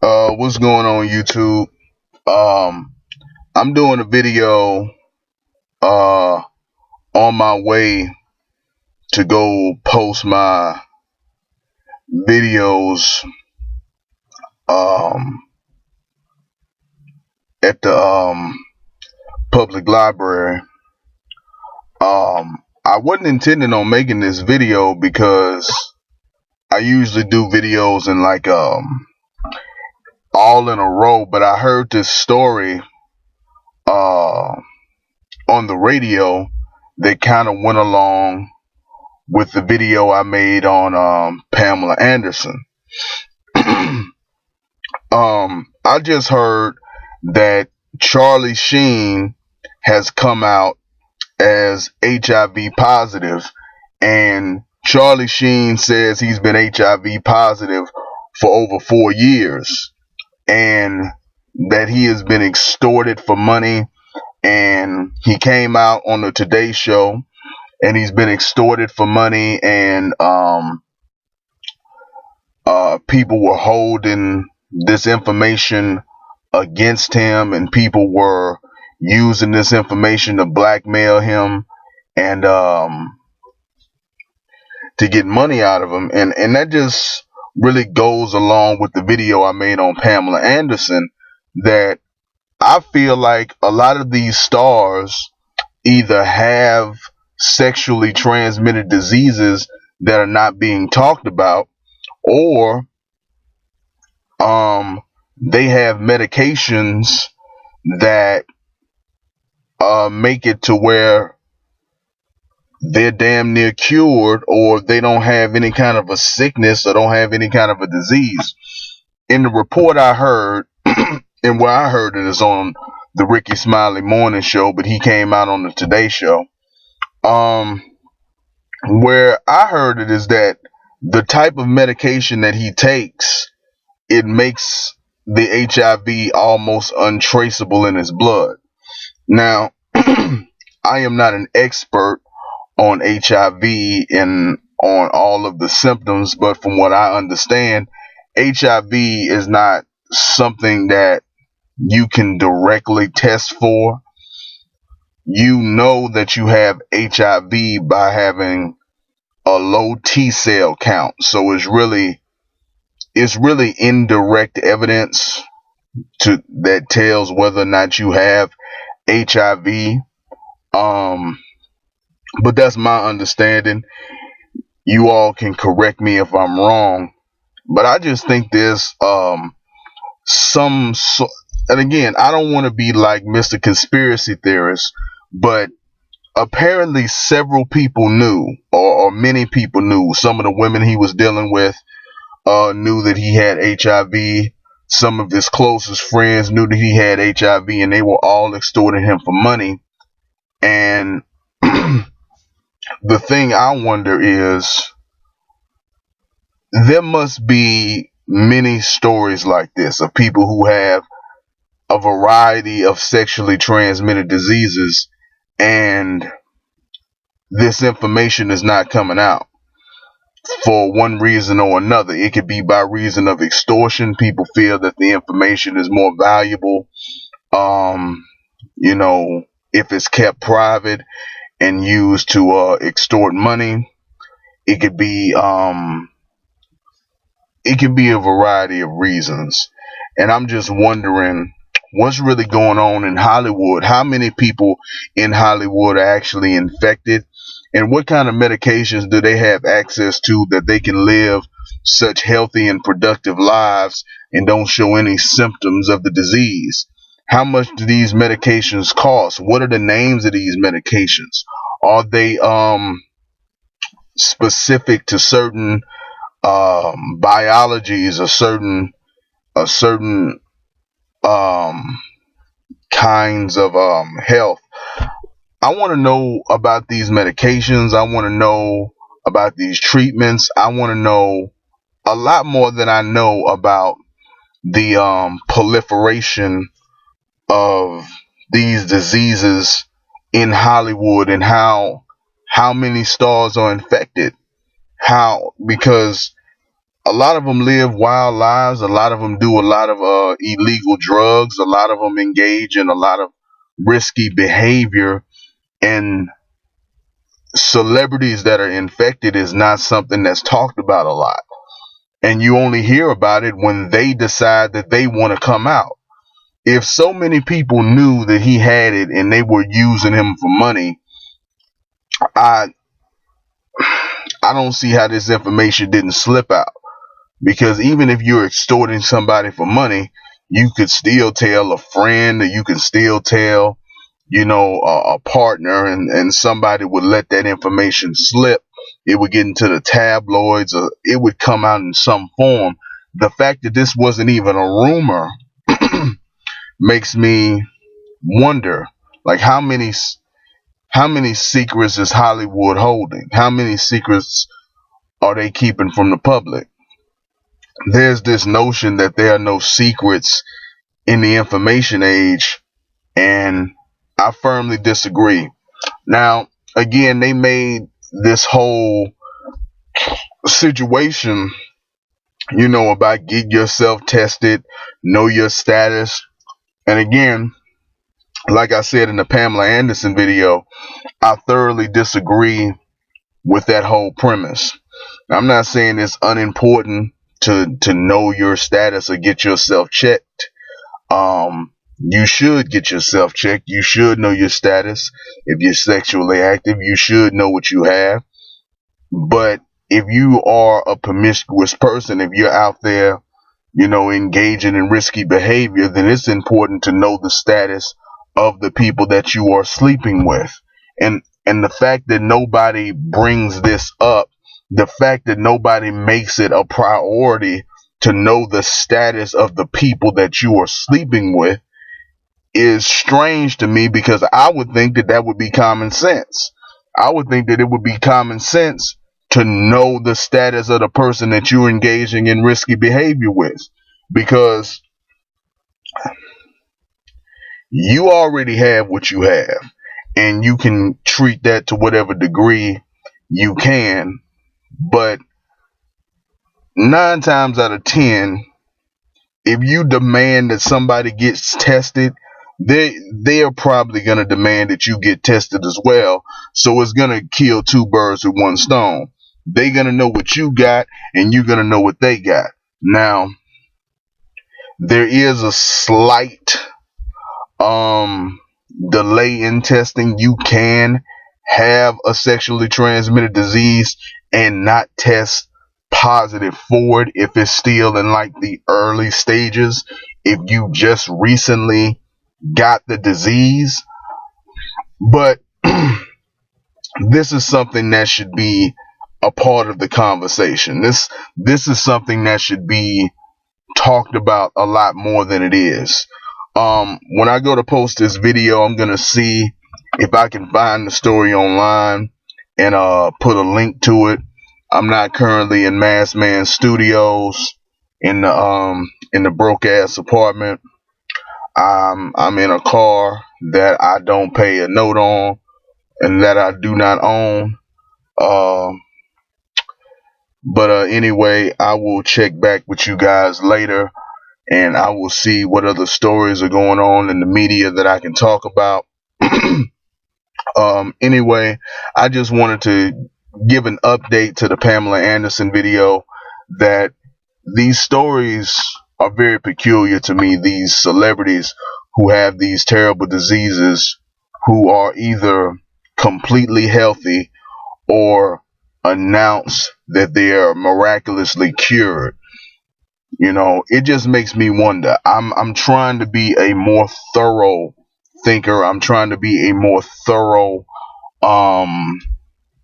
What's going on YouTube? Um, I'm doing a video uh on my way to go post my videos um at the public library. I wasn't intending on making this video because I usually do videos in like all in a row, but I heard this story uh on the radio that kind of went along with the video I made on Pamela Anderson. I just heard that Charlie Sheen has come out as HIV positive, and Charlie Sheen says he's been HIV positive for over 4 years, and that he has been extorted for money. And he came out on the Today Show, and he's been extorted for money, and people were holding this information against him, and people were using this information to blackmail him and to get money out of him. And that just really goes along with the video I made on Pamela Anderson, that I feel like a lot of these stars either have sexually transmitted diseases that are not being talked about, or they have medications that make it to where they're damn near cured, or they don't have any kind of a sickness or don't have any kind of a disease. In the report I heard, and where I heard it is on the Ricky Smiley Morning Show, but he came out on the Today Show. Where I heard it is that the type of medication that he takes, it makes the HIV almost untraceable in his blood. Now, I am not an expert on HIV and on all of the symptoms, but from what I understand, HIV is not something that you can directly test for. You know that you have HIV by having a low T cell count. So it's really indirect evidence that tells whether or not you have HIV. But that's my understanding. You all can correct me if I'm wrong. But I just think there's some so, and again, I don't want to be like Mr. Conspiracy Theorist, but apparently several people knew, or many people knew. Some of the women he was dealing with knew that he had HIV. Some of his closest friends knew that he had HIV, and they were all extorting him for money. And the thing I wonder is, there must be many stories like this of people who have a variety of sexually transmitted diseases, and this information is not coming out for one reason or another. It could be by reason of extortion. People feel that the information is more valuable, um, if it's kept private and used to extort money. It could be a variety of reasons. And I'm just wondering what's really going on in Hollywood. How many people in Hollywood are actually infected? And what kind of medications do they have access to that they can live such healthy and productive lives and don't show any symptoms of the disease? How much do these medications cost? What are the names of these medications? Are they specific to certain biologies, or certain um, kinds of health? I want to know about these medications. I want to know about these treatments. I want to know a lot more than I know about the proliferation of these diseases in Hollywood, and how many stars are infected. How, because A lot of them live wild lives. A lot of them do a lot of illegal drugs. A lot of them engage in a lot of risky behavior. And celebrities that are infected is not something that's talked about a lot. And you only hear about it when they decide that they want to come out. If so many people knew that he had it and they were using him for money, I I don't see how this information didn't slip out. Because even if you're extorting somebody for money, you could still tell a friend, or you can still tell, a partner, and somebody would let that information slip. It would get into the tabloids, or it would come out in some form. The fact that this wasn't even a rumor makes me wonder, like, how many secrets is Hollywood holding? How many secrets are they keeping from the public? There's this notion that there are no secrets in the information age, and I firmly disagree. Now, again, they made this whole situation, about get yourself tested, know your status. And again, like I said in the Pamela Anderson video, I thoroughly disagree with that whole premise. I'm not saying it's unimportant to know your status or get yourself checked. You should get yourself checked. You should know your status. If you're sexually active, you should know what you have. But if you are a promiscuous person, if you're out there, engaging in risky behavior, then it's important to know the status of the people that you are sleeping with. And the fact that nobody brings this up, the fact that nobody makes it a priority to know the status of the people that you are sleeping with is strange to me, because I would think that that would be common sense. I would think that it would be common sense to know the status of the person that you're engaging in risky behavior with, because you already have what you have, and you can treat that to whatever degree you can. But 9 times out of 10, if you demand that somebody gets tested, they're probably going to demand that you get tested as well. So it's going to kill two birds with one stone. They're going to know what you got, and you're going to know what they got. Now, there is a slight delay in testing. You can have a sexually transmitted disease and not test positive for it if it's still in like the early stages, if you just recently got the disease. But this is something that should be a part of the conversation. This is something that should be talked about a lot more than it is. When I go to post this video, I'm gonna see if I can find the story online and put a link to it. I'm not currently in Mass Man Studios in the broke ass apartment. I'm in a car that I don't pay a note on and that I do not own. Uh, but anyway, I will check back with you guys later, and I will see what other stories are going on in the media that I can talk about. Anyway, I just wanted to give an update to the Pamela Anderson video, that these stories are very peculiar to me. These celebrities who have these terrible diseases, who are either completely healthy or announce that they are miraculously cured. It just makes me wonder. I'm trying to be a more thorough thinker. I'm trying to be a more thorough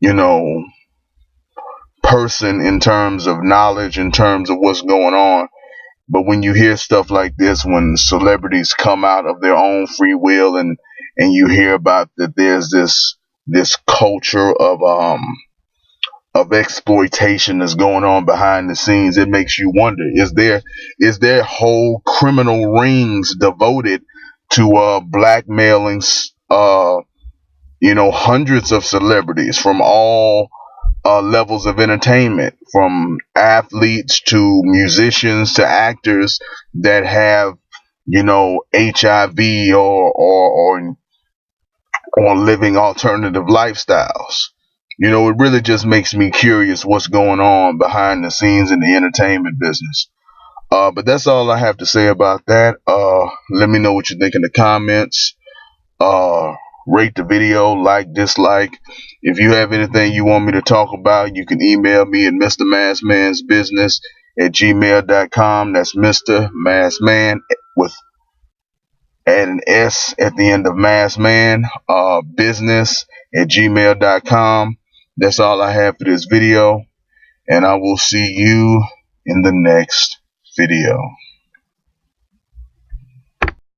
you know person in terms of knowledge, in terms of what's going on. But when you hear stuff like this, when celebrities come out of their own free will, and you hear about that there's this culture of exploitation that's going on behind the scenes, it makes you wonder, is there whole criminal rings devoted to blackmailing hundreds of celebrities from all levels of entertainment, from athletes to musicians to actors that have, HIV, or living alternative lifestyles. It really just makes me curious what's going on behind the scenes in the entertainment business. But that's all I have to say about that. Let me know what you think in the comments. Uh, Rate the video, like, dislike. If you have anything you want me to talk about, you can email me at mrmassmansbusiness@gmail.com. That's Mr. Massman with add an S at the end of Massman, business@gmail.com. That's all I have for this video, and I will see you in the next video.